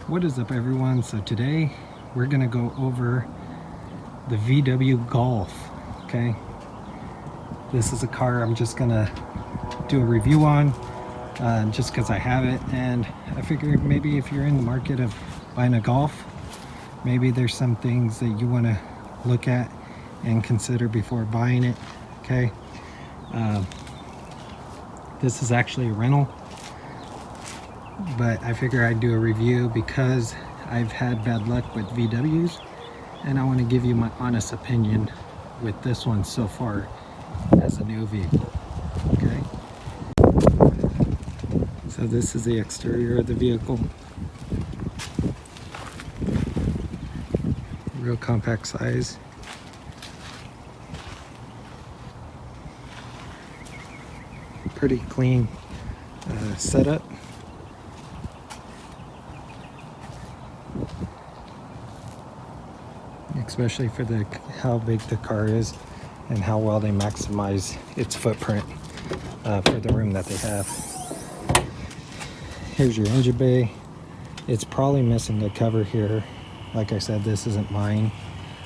What is up, everyone? So today we're gonna go over the VW Golf. Okay, this is a car I'm just gonna do a review on just because I have it, and I figured maybe if you're in the market of buying a Golf, maybe there's some things that you want to look at and consider before buying it. Okay, this is actually a rental, but I figure I'd do a review because I've had bad luck with VWs, and I want to give you my honest opinion with this one so far as a new vehicle. Okay, so this is the exterior of the vehicle. Real compact size. Pretty clean setup. Especially for how big the car is and how well they maximize its footprint for the room that they have. Here's your engine bay. It's probably missing the cover here. Like I said, this isn't mine.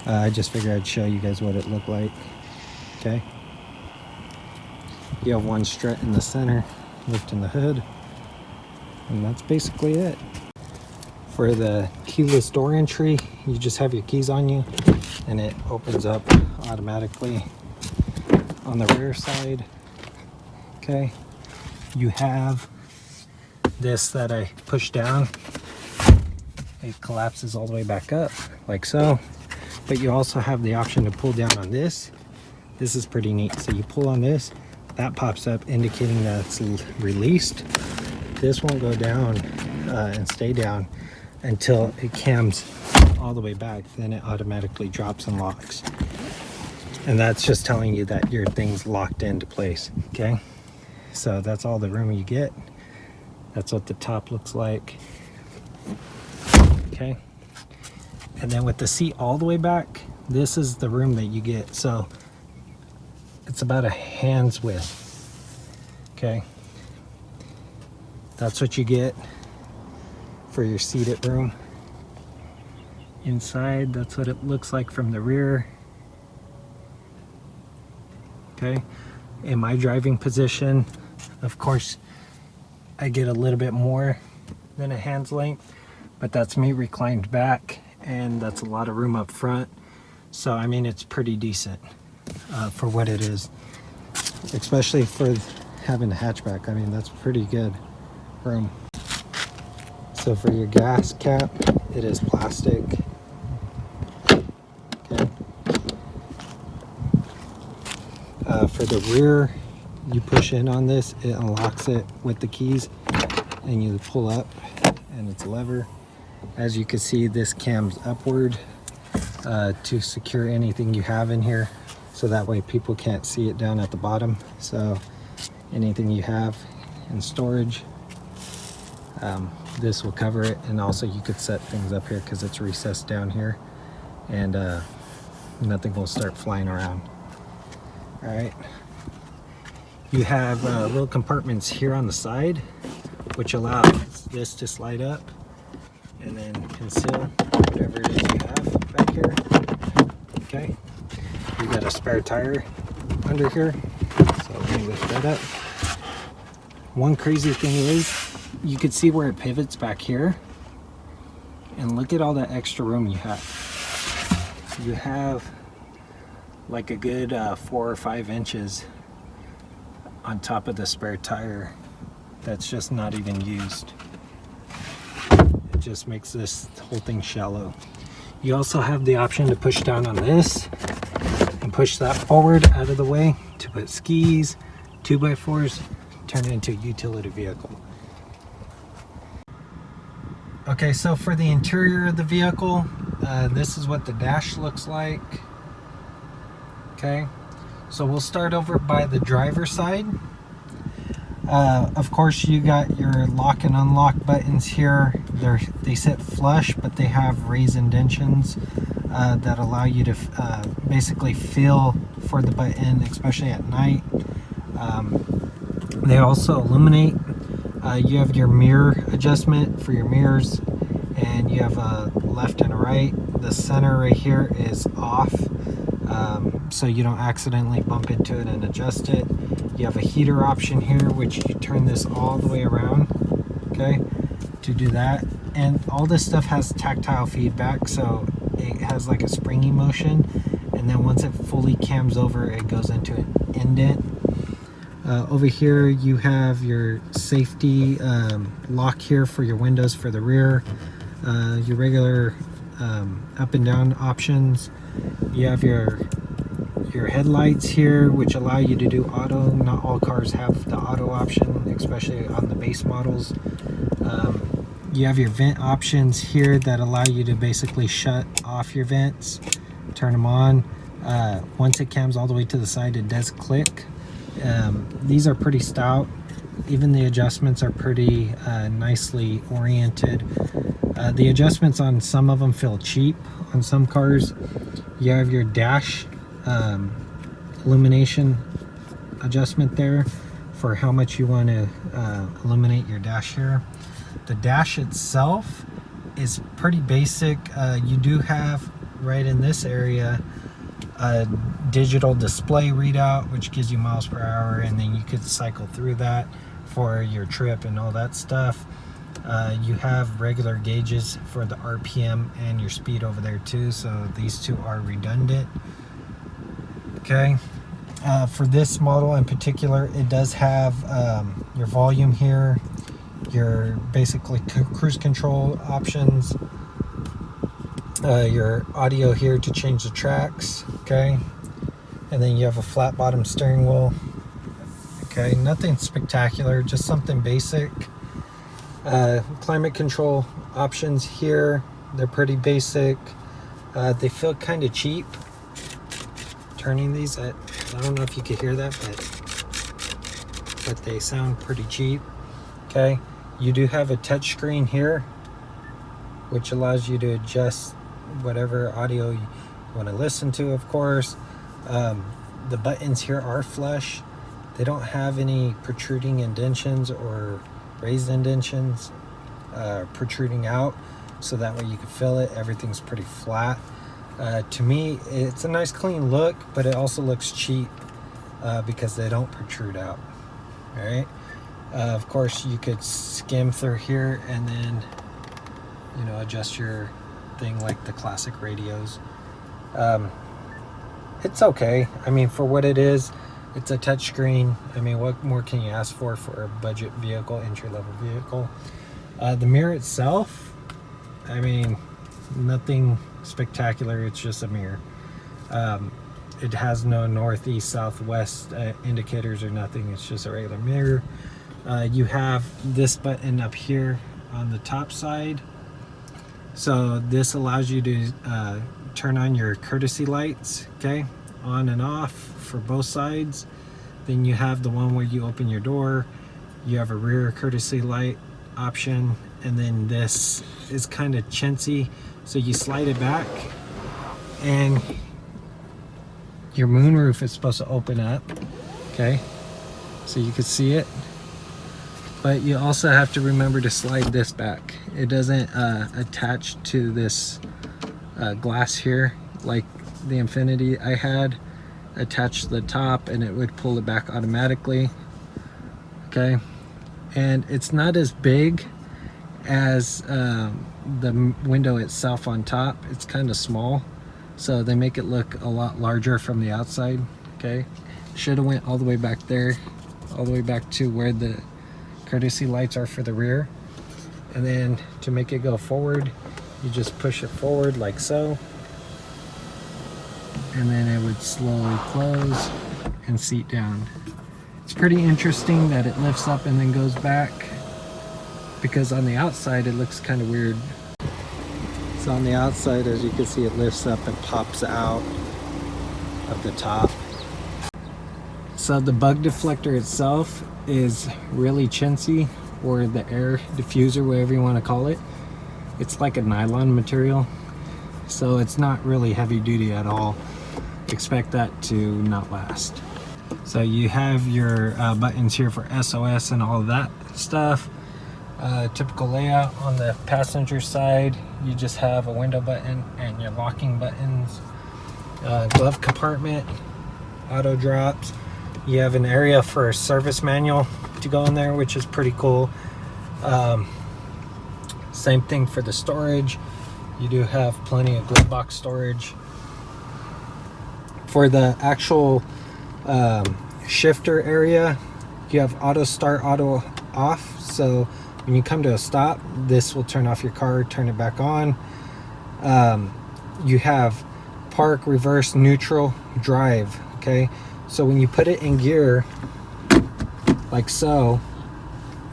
I just figured I'd show you guys what it looked like. Okay. You have one strut in the center, lifting the hood, and that's basically it. For the keyless door entry, you just have your keys on you and it opens up automatically on the rear side. Okay, you have this that I push down. It collapses all the way back up like so, but you also have the option to pull down on this. This is pretty neat. So you pull on this, that pops up indicating that it's released. This won't go down and stay down until it cams all the way back. Then it automatically drops and locks, and that's just telling you that your thing's locked into place. Okay, so that's all the room you get. That's what the top looks like. Okay, and then with the seat all the way back, this is the room that you get. So it's about a hand's width. Okay, that's what you get for your seated room. Inside, that's what it looks like from the rear. Okay, in my driving position, of course, I get a little bit more than a hand's length, but that's me reclined back, and that's a lot of room up front. So I mean, it's pretty decent for what it is, especially for having a hatchback. I mean, that's pretty good room. So for your gas cap, it is plastic. Okay. For the rear, you push in on this, it unlocks it with the keys, and you pull up, and it's a lever. As you can see, this cams upward to secure anything you have in here, so that way people can't see it down at the bottom. So anything you have in storage, this will cover it. And also you could set things up here because it's recessed down here, and nothing will start flying around. All right, you have little compartments here on the side, which allows this to slide up and then conceal whatever it is you have back here. Okay, you got a spare tire under here, so let me lift that up. One crazy thing is, you can see where it pivots back here, and look at all that extra room you have. You have like a good 4 or 5 inches on top of the spare tire that's just not even used. It just makes this whole thing shallow. You also have the option to push down on this and push that forward out of the way to put skis, 2x4s, turn it into a utility vehicle. Okay, so for the interior of the vehicle, this is what the dash looks like. Okay, so we'll start over by the driver's side. Of course, you got your lock and unlock buttons here. They sit flush, but they have raised indentions that allow you to basically feel for the button, especially at night. They also illuminate. You have your mirror adjustment for your mirrors, and you have a left and a right. The center right here is off, so you don't accidentally bump into it and adjust it. You have a heater option here, which you turn this all the way around, okay, to do that. And all this stuff has tactile feedback, so it has like a springy motion, and then once it fully cams over, it goes into an indent. Over here you have your safety lock here for your windows for the rear, your regular up and down options. You have your headlights here, which allow you to do auto. Not all cars have the auto option, especially on the base models. You have your vent options here that allow you to basically shut off your vents, turn them on. Once it cams all the way to the side, it does click. These are pretty stout. Even the adjustments are pretty nicely oriented. The adjustments on some of them feel cheap. On some cars, you have your dash illumination adjustment there for how much you want to illuminate your dash here. The dash itself is pretty basic. You do have right in this area a digital display readout, which gives you miles per hour, and then you could cycle through that for your trip and all that stuff. You have regular gauges for the RPM and your speed over there too, so these two are redundant. Okay, for this model in particular, it does have your volume here, your basically cruise control options, your audio here to change the tracks, okay, and then you have a flat bottom steering wheel. Okay, nothing spectacular, just something basic. Climate control options here, they're pretty basic. They feel kind of cheap turning these. I don't know if you could hear that, but they sound pretty cheap. Okay, you do have a touch screen here, which allows you to adjust whatever audio you want to listen to, of course. The buttons here are flush. They don't have any protruding indentions or raised indentions protruding out, so that way you can feel it. Everything's pretty flat. To me, it's a nice clean look, but it also looks cheap because they don't protrude out. All right. Of course, you could skim through here and then, you know, adjust your thing like the classic radios. It's okay. I mean, for what it is, it's a touchscreen. I mean, what more can you ask for a budget vehicle, entry-level vehicle? The mirror itself, I mean, nothing spectacular. It's just a mirror. It has no north, east, south, west indicators or nothing. It's just a regular mirror. You have this button up here on the top side. So this allows you to turn on your courtesy lights, okay, on and off for both sides. Then you have the one where you open your door. You have a rear courtesy light option, and then this is kind of chintzy, so you slide it back and your moonroof is supposed to open up, okay, so you can see it. But you also have to remember to slide this back. It doesn't attach to this glass here like the Infiniti I had. Attached to the top and it would pull it back automatically. Okay, and it's not as big as the window itself on top. It's kind of small, so they make it look a lot larger from the outside. Okay, should have went all the way back there, all the way back to where the courtesy lights are for the rear. And then to make it go forward, you just push it forward like so, and then it would slowly close and seat down. It's pretty interesting that it lifts up and then goes back, because on the outside it looks kind of weird. So on the outside, as you can see, it lifts up and pops out of the top. So the bug deflector itself is really chintzy, or the air diffuser, whatever you want to call it. It's like a nylon material, so it's not really heavy duty at all. Expect that to not last. So you have your buttons here for SOS and all of that stuff. Typical layout. On the passenger side, you just have a window button and your locking buttons. Glove compartment, auto drops. You have an area for a service manual to go in there, which is pretty cool. Same thing for the storage. You do have plenty of glove box storage. For the actual shifter area, you have auto start, auto off. So when you come to a stop, this will turn off your car, turn it back on. You have park, reverse, neutral, drive. Okay, so when you put it in gear, like so,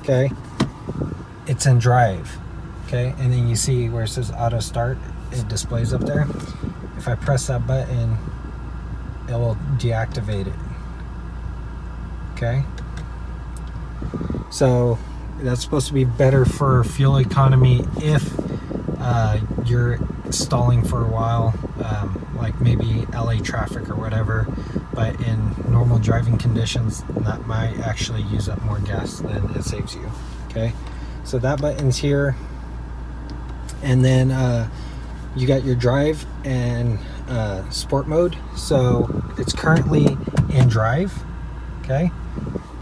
okay, it's in drive. Okay, and then you see where it says auto start, it displays up there. If I press that button, it will deactivate it. Okay, so that's supposed to be better for fuel economy if you're stalling for a while, like maybe LA traffic or whatever. But in normal driving conditions, that might actually use up more gas than it saves you. Okay, so that button's here. And then you got your drive and sport mode. So it's currently in drive. Okay,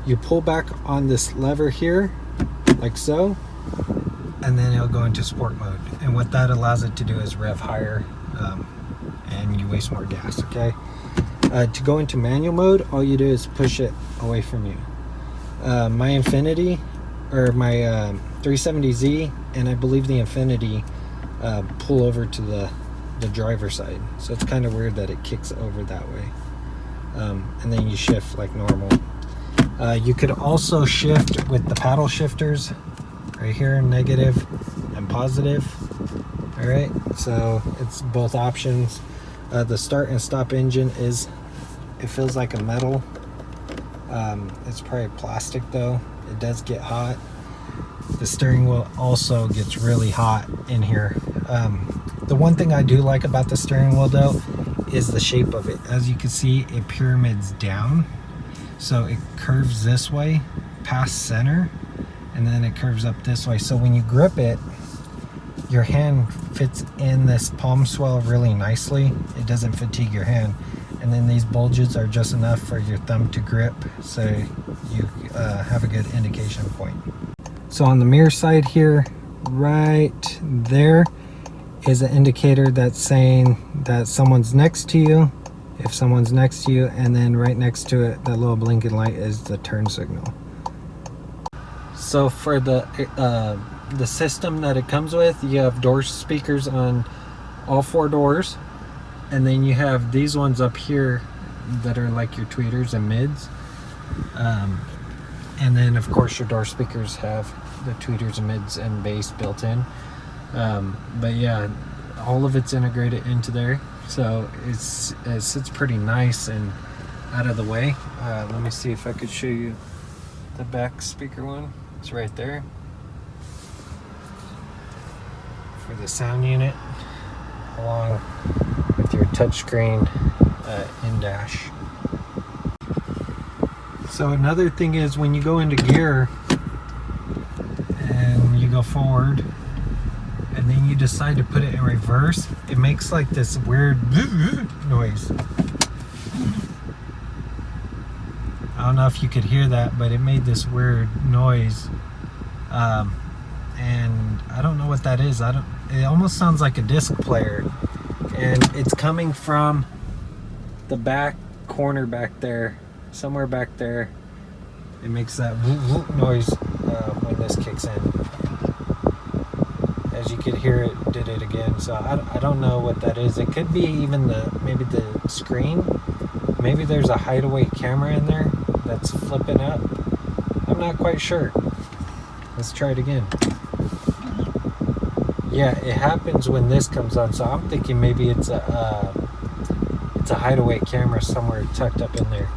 you pull back on this lever here like so, and then it'll go into sport mode. And what that allows it to do is rev higher, and you waste more gas. Okay, to go into manual mode, all you do is push it away from you. My Infinity, or my 370Z, and I believe the Infinity pull over to the driver's side. So it's kind of weird that it kicks over that way. And then you shift like normal. You could also shift with the paddle shifters right here, negative and positive. All right, so it's both options. The start and stop engine it feels like a metal. It's probably plastic though. It does get hot. The steering wheel also gets really hot in here. The one thing I do like about the steering wheel though is the shape of it. As you can see, it pyramids down. So it curves this way past center, and then it curves up this way. So when you grip it, your hand fits in this palm swell really nicely. It doesn't fatigue your hand. And then these bulges are just enough for your thumb to grip, so you have a good indication point. So on the mirror side here, right there is an indicator that's saying that someone's next to you, if someone's next to you, and then right next to it, that little blinking light is the turn signal. So for the system that it comes with, you have door speakers on all 4 doors, and then you have these ones up here that are like your tweeters and mids. And then of course your door speakers have the tweeters and mids and bass built in. But yeah, all of it's integrated into there, so it sits pretty nice and out of the way. Let me see if I could show you the back speaker one. It's right there for the sound unit, along with your touchscreen in-dash. So another thing is when you go into gear and you go forward and then you decide to put it in reverse, it makes like this weird noise. I don't know if you could hear that, but it made this weird noise. And I don't know what that is. It almost sounds like a disc player, and it's coming from the back corner back there, somewhere back there. It makes that whoop whoop noise when this kicks in. As you could hear, it did it again. So I don't know what that is. It could be even maybe the screen. Maybe there's a hideaway camera in there that's flipping up. I'm not quite sure. Let's try it again. Yeah, it happens when this comes on, so I'm thinking maybe it's a hideaway camera somewhere tucked up in there.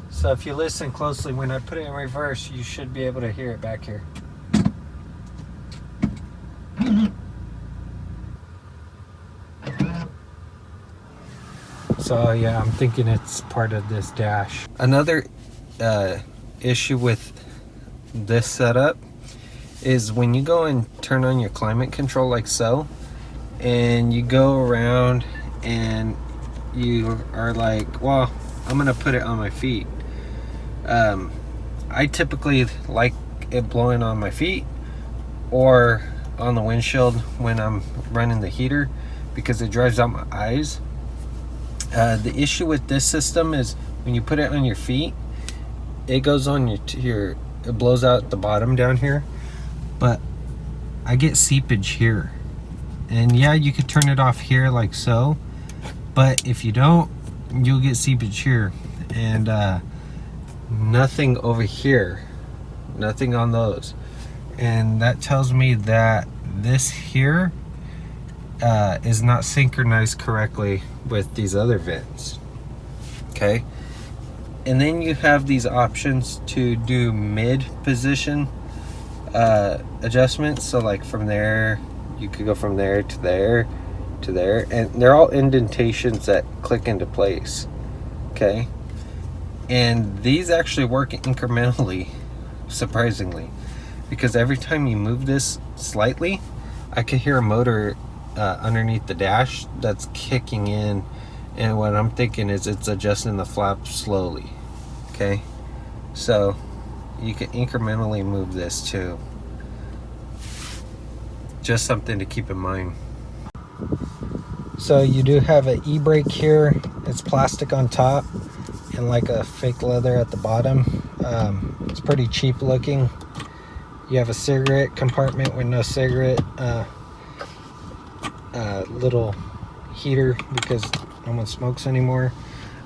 So if you listen closely, when I put it in reverse, you should be able to hear it back here. So yeah, I'm thinking it's part of this dash. Another issue with this setup is when you go and turn on your climate control like so, and you go around and you are like, well, I'm gonna put it on my feet. I typically like it blowing on my feet or on the windshield when I'm running the heater because it dries out my eyes. The issue with this system is when you put it on your feet, it goes on it blows out the bottom down here, but I get seepage here. And yeah, you could turn it off here like so, but if you don't, you'll get seepage here. And nothing over here, nothing on those. And that tells me that this here is not synchronized correctly with these other vents. Okay, and then you have these options to do mid position adjustments. So like from there, you could go from there to there to there, and they're all indentations that click into place. Okay, and these actually work incrementally, surprisingly, because every time you move this slightly, I could hear a motor underneath the dash that's kicking in, and what I'm thinking is it's adjusting the flap slowly. Okay, so you can incrementally move this too. Just something to keep in mind. So you do have an e-brake here. It's plastic on top and like a fake leather at the bottom. It's pretty cheap looking. You have a cigarette compartment with no cigarette, little heater because no one smokes anymore.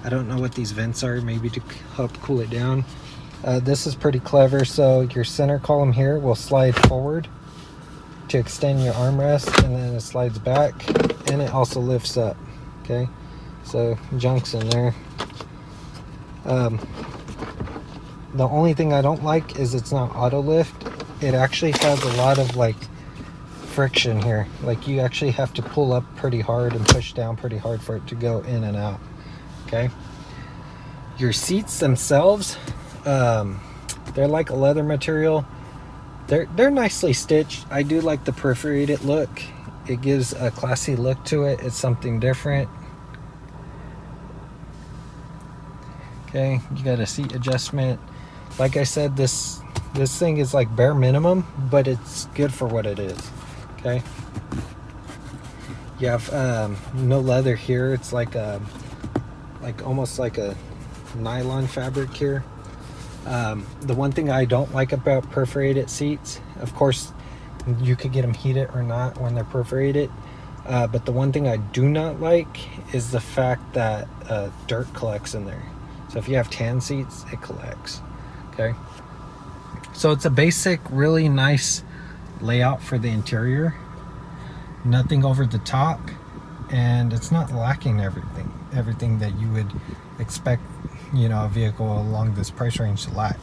I don't know what these vents are, maybe to help cool it down. This is pretty clever. So your center column here will slide forward to extend your armrest, and then it slides back, and it also lifts up. Okay, so junk's in there. The only thing I don't like is it's not auto lift. It actually has a lot of like friction here. Like you actually have to pull up pretty hard and push down pretty hard for it to go in and out. Okay, your seats themselves, they're like a leather material. They're nicely stitched. I do like the perforated look. It gives a classy look to it. It's something different. Okay, you got a seat adjustment. Like I said, this thing is like bare minimum, but it's good for what it is. Okay, you have no leather here. It's like almost like a nylon fabric here. The one thing I don't like about perforated seats, of course you could get them heated or not when they're perforated, but the one thing I do not like is the fact that dirt collects in there. So if you have tan seats, it collects. Okay, so it's a basic, really nice layout for the interior. Nothing over the top, and it's not lacking everything that you would expect, you know, a vehicle along this price range to lack.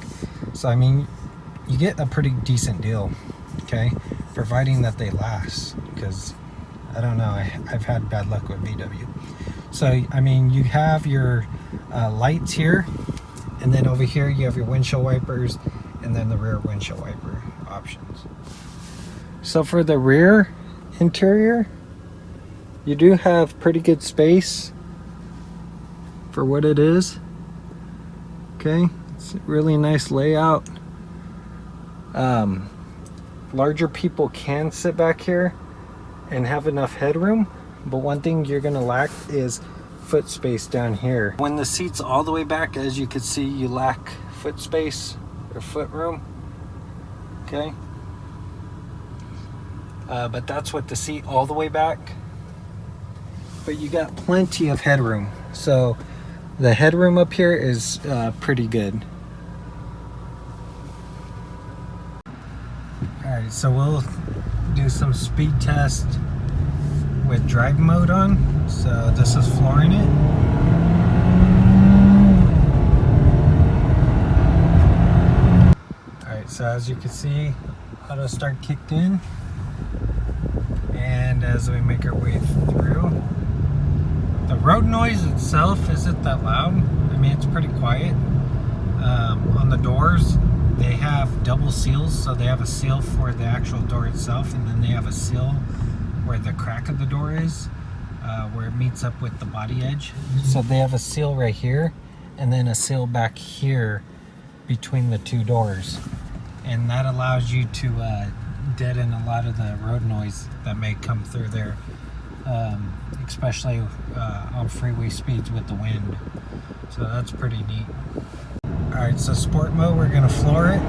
So I mean, you get a pretty decent deal. Okay, providing that they last, because I don't know, I've had bad luck with VW. So I mean, you have your lights here, and then over here you have your windshield wipers, and then the rear windshield wiper options. So for the rear interior, you do have pretty good space for what it is. Okay, it's a really nice layout. Larger people can sit back here and have enough headroom, but one thing you're gonna lack is foot space down here. When the seat's all the way back, as you can see, you lack foot space or foot room. Okay, but that's with the seat all the way back. But you got plenty of headroom. So the headroom up here is pretty good. Alright, so we'll do some speed test with drive mode on. So this is flooring it. Alright, so as you can see, auto start kicked in. And as we make our way through, the road noise itself isn't that loud. I mean, it's pretty quiet. On the doors, they have double seals, so they have a seal for the actual door itself, and then they have a seal where the crack of the door is, where it meets up with the body edge. So they have a seal right here, and then a seal back here between the two doors, and that allows you to deaden a lot of the road noise that may come through there, especially on freeway speeds with the wind. So that's pretty neat. Alright, so sport mode, we're gonna floor it.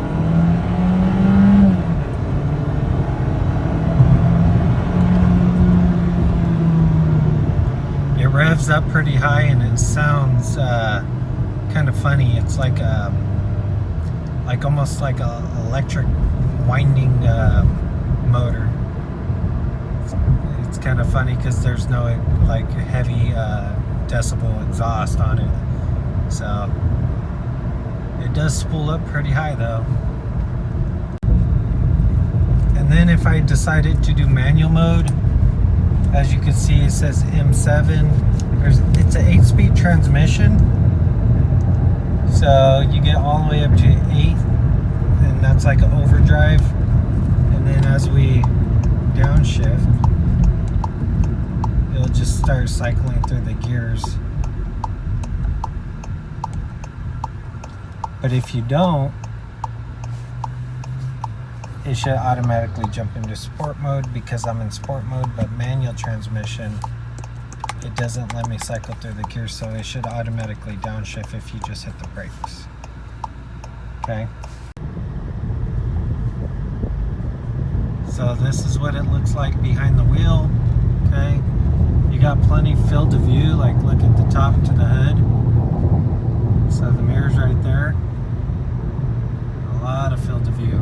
It revs up pretty high and it sounds kind of funny. It's like almost like a electric winding motor. It's kind of funny because there's no like heavy decibel exhaust on it. So it does spool up pretty high though. And then if I decided to do manual mode, as you can see it says M7. It's an 8-speed transmission. So you get all the way up to 8, and that's like an overdrive. And then as we downshift, it'll just start cycling through the gears. But if you don't, it should automatically jump into sport mode because I'm in sport mode, but manual transmission, it doesn't let me cycle through the gears, so it should automatically downshift if you just hit the brakes. Okay. So this is what it looks like behind the wheel. Okay. You got plenty field of view, like look at the top to the hood. So the mirror's right there. A lot of field of view.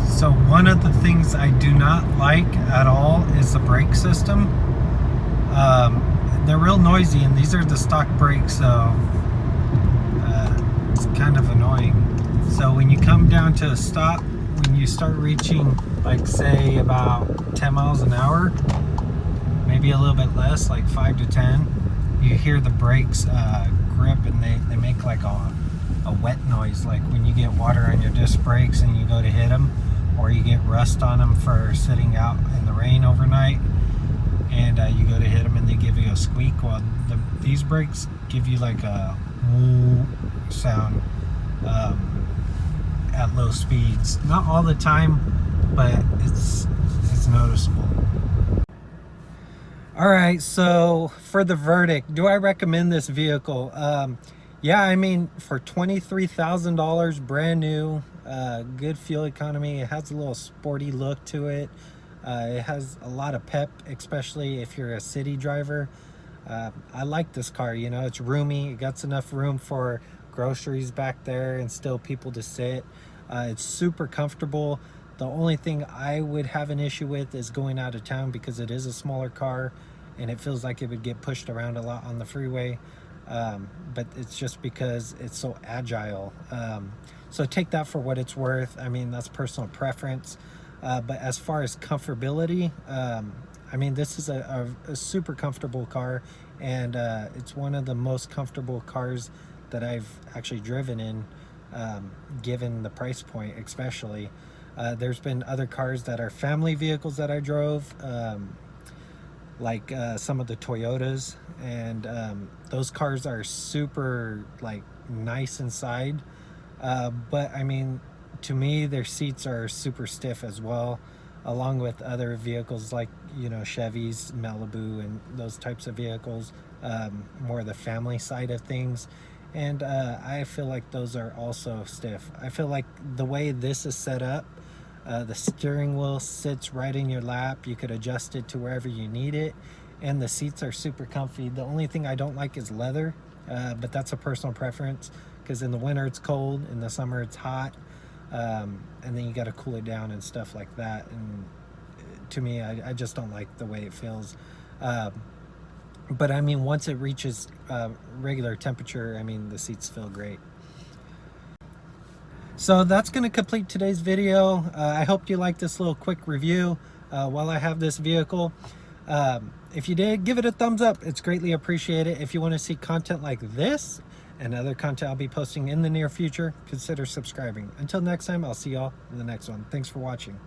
So one of the things I do not like at all is the brake system. They're real noisy, and these are the stock brakes, so it's kind of annoying. So when you come down to a stop, when you start reaching like say about 10 miles an hour, maybe a little bit less, like 5 to 10, you hear the brakes grip, and they make like a wet noise, like when you get water on your disc brakes and you go to hit them, or you get rust on them for sitting out in the rain overnight, and you go to hit them and they give you a squeak. Well, these brakes give you like a woo sound at low speeds. Not all the time, but it's noticeable. Alright, so for the verdict, do I recommend this vehicle? Yeah, I mean, for $23,000, brand new, good fuel economy. It has a little sporty look to it. It has a lot of pep, especially if you're a city driver. I like this car, you know, it's roomy. It got enough room for groceries back there and still people to sit. It's super comfortable. The only thing I would have an issue with is going out of town because it is a smaller car and it feels like it would get pushed around a lot on the freeway. But it's just because it's so agile. So take that for what it's worth. I mean, that's personal preference. But as far as comfortability, I mean, this is a super comfortable car, and it's one of the most comfortable cars that I've actually driven in, given the price point especially. There's been other cars that are family vehicles that I drove, like some of the Toyotas, and those cars are super like nice inside, but I mean, to me their seats are super stiff as well, along with other vehicles like, you know, Chevys, Malibu, and those types of vehicles, more the family side of things. And I feel like those are also stiff. I feel like the way this is set up, the steering wheel sits right in your lap. You could adjust it to wherever you need it, and the seats are super comfy. The only thing I don't like is leather, but that's a personal preference, because in the winter it's cold, in the summer it's hot, and then you got to cool it down and stuff like that. And to me, I just don't like the way it feels. But I mean, once it reaches regular temperature, I mean, the seats feel great. So that's going to complete today's video. I hope you liked this little quick review. while I have this vehicle. If you did, give it a thumbs up. It's greatly appreciated. If you want to see content like this and other content I'll be posting in the near future, consider subscribing. Until next time, I'll see y'all in the next one. Thanks for watching.